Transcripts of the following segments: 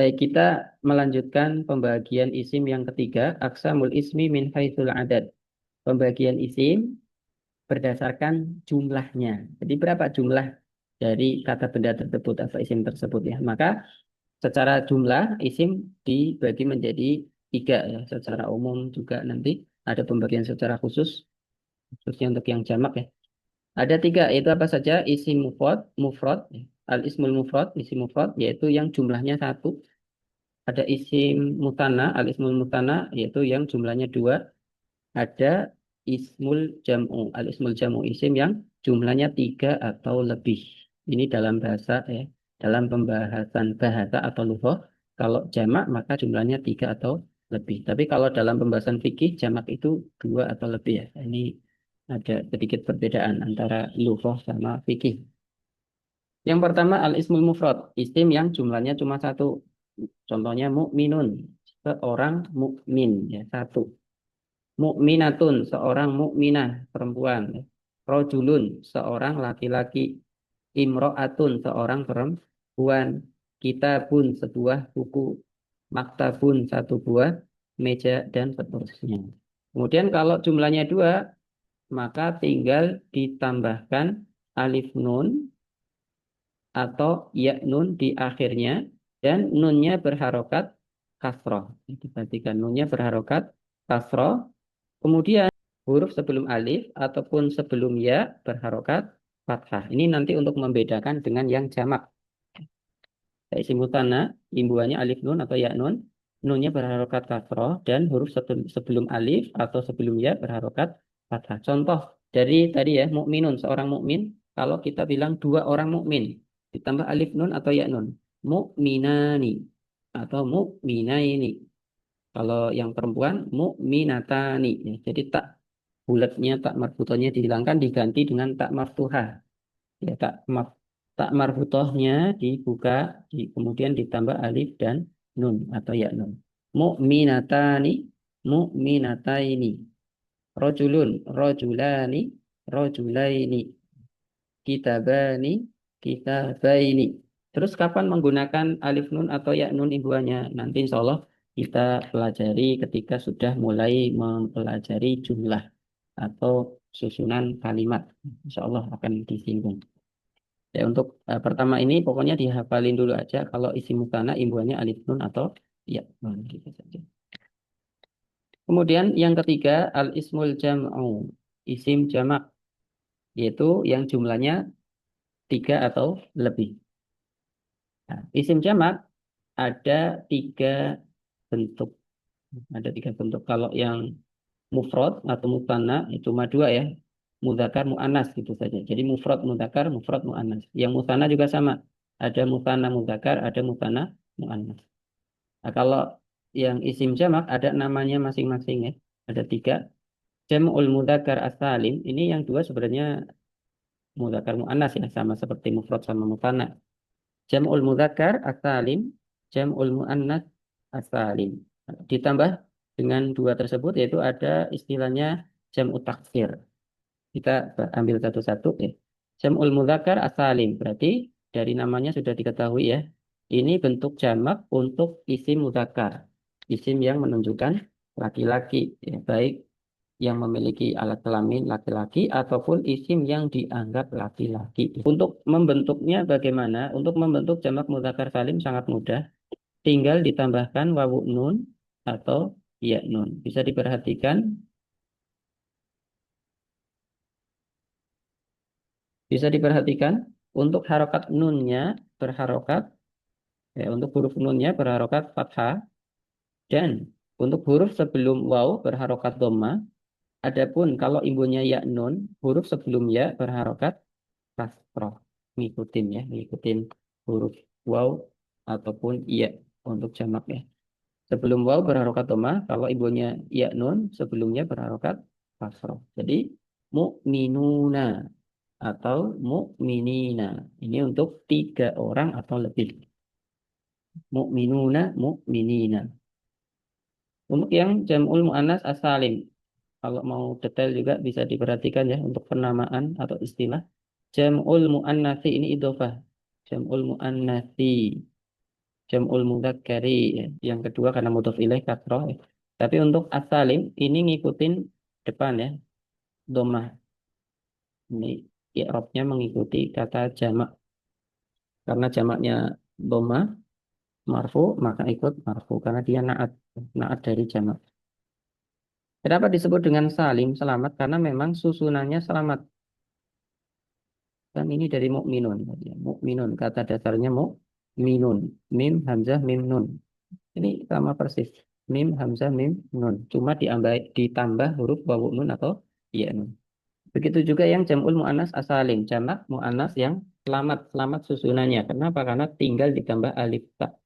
Baik, kita melanjutkan pembagian isim yang ketiga, aqsamul ismi min haitsul adad. Pembagian isim berdasarkan jumlahnya. Jadi berapa jumlah dari kata benda tersebut atau isim tersebut ya. Maka secara jumlah isim dibagi menjadi tiga ya. Secara umum juga nanti ada pembagian secara khusus, khususnya untuk yang jamak ya. Ada tiga, yaitu apa saja? Isim mufrad, ya. Al-ismul mufrad, isim mufrad, yaitu yang jumlahnya satu. Ada isim mutana, al-ismul mutana, yaitu yang jumlahnya dua. Ada ismul jam'u, al-ismul jam'u, isim yang jumlahnya tiga atau lebih. Ini dalam bahasa ya, dalam pembahasan bahasa atau lughah. Kalau jamak maka jumlahnya tiga atau lebih. Tapi kalau dalam pembahasan fikih jamak itu dua atau lebih ya. Ini ada sedikit perbedaan antara lughah sama fikih. Yang pertama al-ismul mufrad, isim yang jumlahnya cuma satu. Contohnya mukminun, seorang mukmin ya satu. Mukminatun, seorang mukminah perempuan. Rojulun, seorang laki-laki. Imro'atun, seorang perempuan. Kitabun, sebuah buku. Maktabun, satu buah meja dan seterusnya. Kemudian kalau jumlahnya dua, maka tinggal ditambahkan alif nun atau ya nun di akhirnya dan nunnya berharokat kasroh. Diperhatikan nunnya berharokat kasroh. Kemudian huruf sebelum alif ataupun sebelum ya berharokat fathah. Ini nanti untuk membedakan dengan yang jamak. Isim mutana, imbuhannya alif nun atau ya nun. Nunnya berharokat kasroh dan huruf sebelum alif atau sebelum ya berharokat fathah. Contoh dari tadi ya, mukminun, seorang mukmin. Kalau kita bilang dua orang mukmin, ditambah alif nun atau ya nun. Mukminani atau mukminaini. Kalau yang perempuan, mukminatani. Ya, jadi tak bulatnya, tak marbutohnya dihilangkan, diganti dengan tak maftuhah. Ya, tak marbutohnya dibuka, kemudian ditambah alif dan nun atau ya nun. Mukminatani, mukminataini. Rojulun, rojulani, rojulaini. Kitabani, kitabaini. Terus kapan menggunakan alif nun atau ya nun imbuhannya? Nanti insya Allah kita pelajari ketika sudah mulai mempelajari jumlah atau susunan kalimat. Insya Allah akan disinggung. Ya, untuk pertama ini pokoknya dihafalin dulu aja kalau isi mutana imbuhannya alif nun atau ya nun gitu saja. Kemudian yang ketiga al-ismul jam'u, isim jamak, yaitu yang jumlahnya tiga atau lebih. Nah, isim jamak ada tiga bentuk. Ada tiga bentuk. Kalau yang mufrad atau mutanna itu cuma dua ya. Mudzakkar, muannas gitu saja. Jadi mufrad mudzakkar, mufrad muannas. Yang mutanna juga sama. Ada mutanna mudzakkar, ada mutanna muannas. Nah, kalau yang isim jamak ada namanya masing-masing ya. Ada tiga. Jam'ul mudzakkar as-salim. Ini yang dua sebenarnya mudzakkar muannas ya. Sama seperti mufrad sama mutanna. Jam'ul mudzakkar as-salim, jam'ul muannas as-salim. Ditambah dengan dua tersebut yaitu ada istilahnya jam'u taksir. Kita ambil satu-satu ya. Jam'ul mudzakkar as-salim berarti dari namanya sudah diketahui ya. Ini bentuk jamak untuk isim mudzakkar. Isim yang menunjukkan laki-laki ya, baik yang memiliki alat kelamin laki-laki ataupun isim yang dianggap laki-laki. Untuk membentuknya bagaimana? Untuk membentuk jamak mudzakkar salim sangat mudah. Tinggal ditambahkan wawu nun atau ya nun. Bisa diperhatikan untuk harokat nunnya berharokat ya, untuk huruf nunnya berharokat fathah dan untuk huruf sebelum waw berharokat dhamma. Adapun kalau ibunya ya nun, huruf sebelum ya berharokat kasroh, ngikutin huruf waw ataupun iya untuk jamak ya. Sebelum waw berharokat dhamma, kalau ibunya ya nun sebelumnya berharokat kasroh. Jadi mu'minuna atau mu'minina. Ini untuk tiga orang atau lebih. Mu'minuna, mu'minina. Untuk yang jam'ul mu'annas as-salim. Kalau mau detail juga bisa diperhatikan ya untuk penamaan atau istilah. Jam'ul mu'annatsi ini idhofah. Jam'ul mu'annatsi. jam'ul mudzakkari ya. Yang kedua karena mudhof ilaih kasroh ya. Tapi untuk as-salim ini ngikutin depan ya, dhammah. Ini i'rabnya mengikuti kata jamak. Karena jamaknya dhammah marfu maka ikut marfu karena dia naat dari jamak. Kenapa disebut dengan salim selamat? Karena memang susunannya selamat. Kan ini dari mukminun. Mukminun kata dasarnya mukminun. Mim hamzah mim nun. Ini sama persis. Mim hamzah mim nun. Cuma ditambah huruf wawu nun atau ya nun. Begitu juga yang jam'ul mu'annas asalim, jamak mu'annas yang selamat, selamat susunannya. Kenapa? Karena tinggal ditambah alif tak.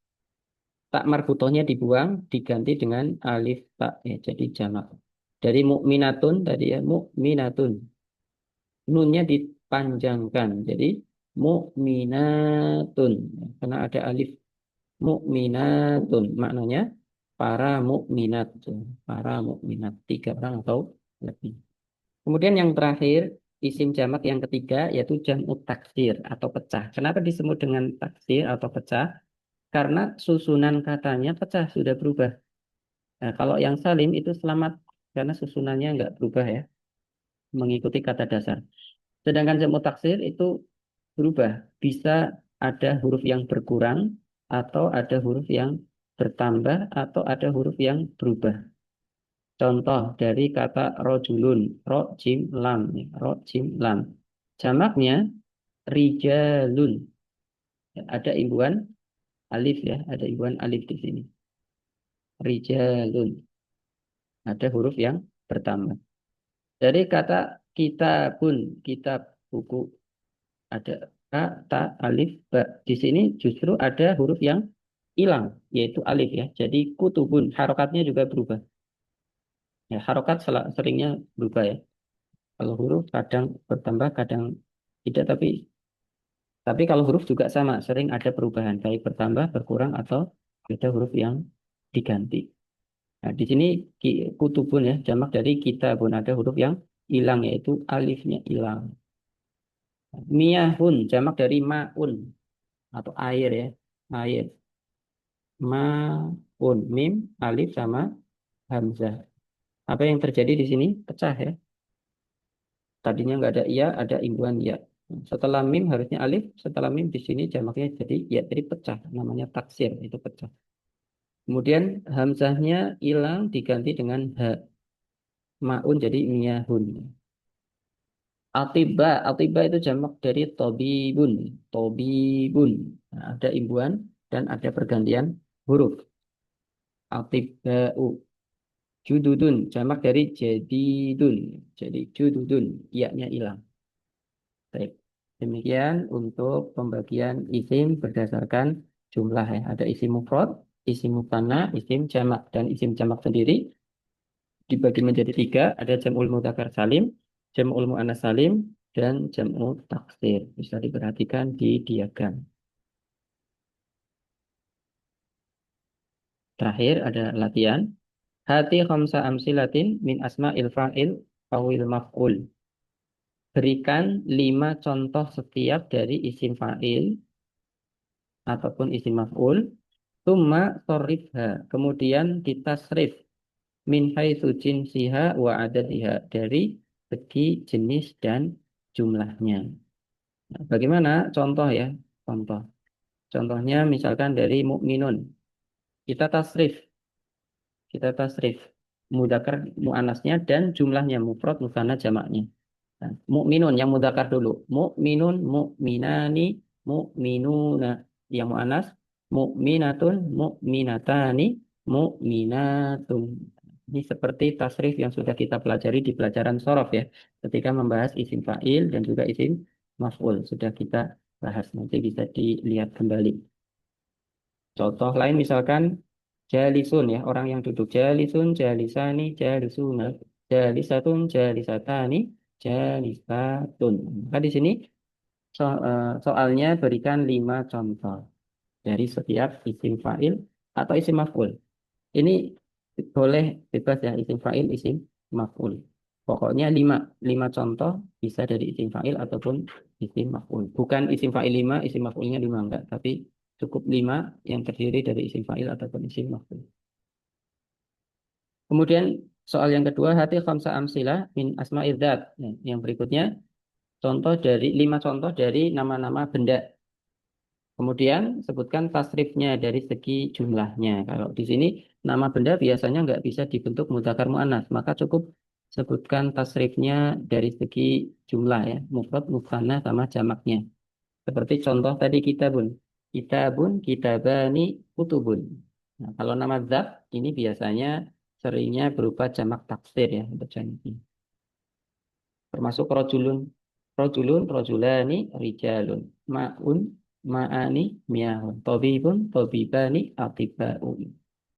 Tak marbutohnya dibuang, diganti dengan alif tak. Ya, jadi jamak. Dari mukminatun tadi ya, mukminatun. Nunnya dipanjangkan. Jadi mukminatun. Karena ada alif mukminatun. Maknanya para mukminat. Para mukminat. Tiga orang atau lebih. Kemudian yang terakhir, isim jamak yang ketiga yaitu jam'u taksir atau pecah. Kenapa disebut dengan taksir atau pecah? Karena susunan katanya pecah, sudah berubah. Nah, kalau yang salim itu selamat karena susunannya nggak berubah ya, mengikuti kata dasar. Sedangkan jam'u taksir itu berubah, bisa ada huruf yang berkurang atau ada huruf yang bertambah atau ada huruf yang berubah. Contoh dari kata rojulun, ro jim lam, ya, ro jim lam. Jamaknya rijalun. Ya, ada imbuhan alif ya, ada imbuhan alif di sini. Rijalun. Ada huruf yang bertambah. Dari kata kitabun, kitab buku, ada kata alif ba. Di sini justru ada huruf yang hilang, yaitu alif ya. Jadi kutubun, harokatnya juga berubah. Ya, harokat seringnya berubah ya. Kalau huruf kadang bertambah, kadang tidak, tapi kalau huruf juga sama, sering ada perubahan, baik bertambah, berkurang, atau ada huruf yang diganti. Nah, di sini kutubun ya, jamak dari kita pun ada huruf yang hilang, yaitu alifnya hilang. Miyahun, jamak dari maun, atau air ya, air. Maun, mim, alif, sama hamzah. Apa yang terjadi di sini? Pecah ya. Tadinya nggak ada iya, ada imbuhan ya. Setelah mim harusnya alif, setelah mim di sini jamaknya jadi ya, jadi pecah. Namanya taksir, itu pecah. Kemudian hamzahnya hilang diganti dengan ha. Maun jadi miyahun. Atiba, atiba itu jamak dari tobibun. Tobibun. Nah, ada imbuhan dan ada pergantian huruf. Atibau. Jududun, jamak dari jadidun. Jadi jududun, iya-nya hilang. Baik. Demikian untuk pembagian isim berdasarkan jumlah ya. Ada isim mufrad, isim musanna, isim jamak. Dan isim jamak sendiri dibagi menjadi tiga. Ada jam'ul mudzakkar salim, jam'ul muannas salim, dan jam'u taksir. Bisa diperhatikan di diagram. Terakhir ada latihan. Hati khamsa amsilatin min asma'il fa'il awil maf'ul. Berikan 5 contoh setiap dari isim fa'il ataupun isim maf'ul. Summa sorrifha. Kemudian kita tasrif min haitsu jinsiha wa adadiha dari segi jenis dan jumlahnya. Nah, bagaimana contoh ya? Contoh. Contohnya misalkan dari mukminun. Kita tasrif, kita tasrif mudzakkar muannasnya dan jumlahnya mufrad musanna jamaknya. Nah, mukminun yang mudzakkar dulu. Mukminun, mukminani, mukminuna. Yang muannas mukminatun, mukminatani, mukminatun. Ini seperti tasrif yang sudah kita pelajari di pelajaran sorof ya. Ketika membahas isim fa'il dan juga isim maf'ul. Sudah kita bahas. Nanti bisa dilihat kembali. Contoh lain misalkan jalisun ya. Orang yang duduk. Jalisun, jalisani, jalisuna. Jalisatun, jalisatani, jalisatun. Maka di sini soalnya berikan 5 contoh dari setiap isim fa'il atau isim maf'ul. Ini boleh bebas ya isim fa'il, isim maf'ul. Pokoknya 5 contoh bisa dari isim fa'il ataupun isim maf'ul. Bukan isim fa'il 5, isim maf'ulnya 5 enggak, tapi Cukup 5 yang terdiri dari isim fa'il ataupun isim maf'ul. Kemudian soal yang kedua, hati khamsa amsilah min asma'idzat. Dzat. Nah, yang berikutnya, contoh dari 5 contoh dari nama-nama benda. Kemudian sebutkan tasrifnya dari segi jumlahnya. Kalau di sini nama benda biasanya nggak bisa dibentuk mudzakkar muannats, maka cukup sebutkan tasrifnya dari segi jumlah ya, mufrad, mutsanna sama jamaknya. Seperti contoh tadi kitabun. Kitabun, kitabani, kutubun. Nah, kalau nama zat ini biasanya seringnya berupa jamak taksir ya untuk jamaknya. Termasuk rojulun, rojulun, rojulani, rijalun, ma'un, ma'ani, miyahun, tobibun, tobibani, atibaun.